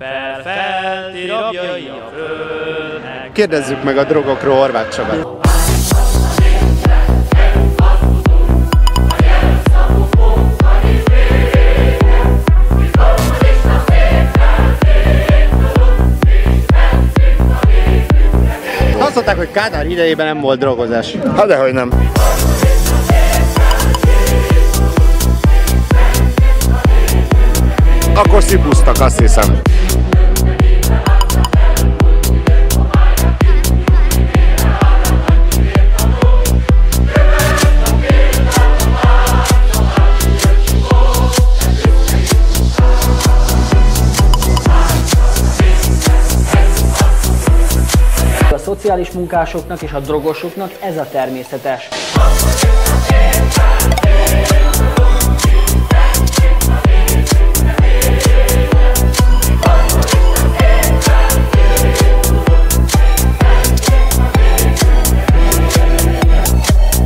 Felfelti rabjai a földnek. Kérdezzük meg a drogokról Horváth Csabát. Azt mondták, hogy Kádár idejében nem volt drogozás. Hát dehogy nem. Akkor szipusztak, azt hiszem. A szociális munkásoknak és a drogosoknak ez a természetes.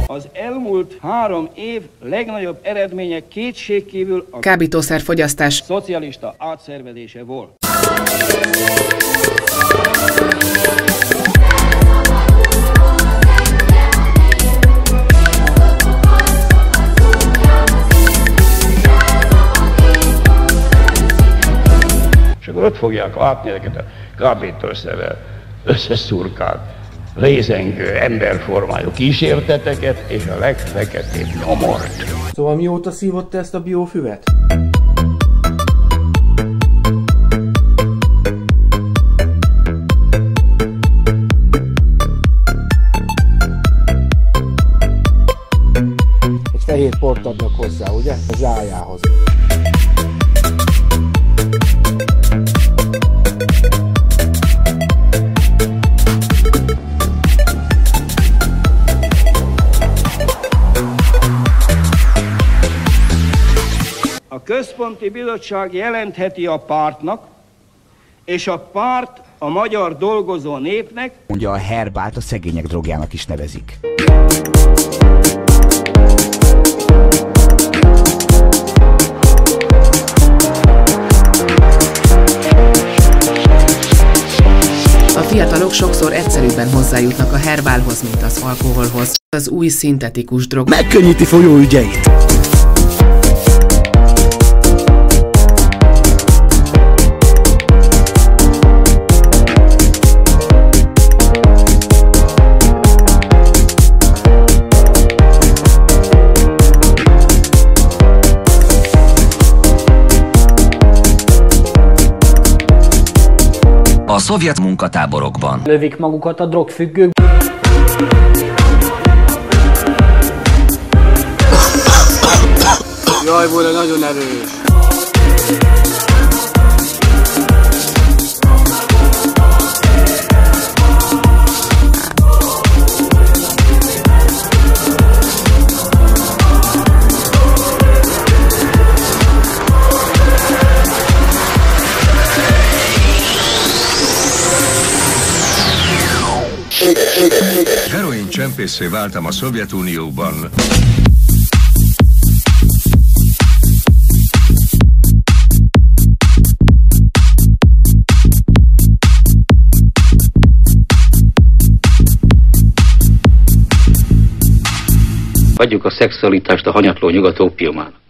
Az elmúlt 3 év legnagyobb eredménye kétségkívül a kábítószerfogyasztás szocialista átszervezése volt. És akkor ott fogják látni ezeket a kábítószerrel összeszurkált, rézengő, emberformájú kísérteteket és a legfeketebb nyomort. Szóval mióta szívott te ezt a biófüvet? Egy fehér port adnak hozzá, ugye? A zsájához. A központi bizottság jelentheti a pártnak, és a párt a magyar dolgozó népnek. Mondja, a herbált a szegények drogjának is nevezik. A fiatalok sokszor egyszerűbben hozzájutnak a herbálhoz, mint az alkoholhoz. Az új szintetikus drog megkönnyíti folyóügyeit. A szovjet munkatáborokban Lövik magukat a drogfüggők. Jaj, volna nagyon erős. Heroin csempészé váltam a Szovjetunióban. Hagyjuk a szexualitást a hanyatló nyugat ópiumának.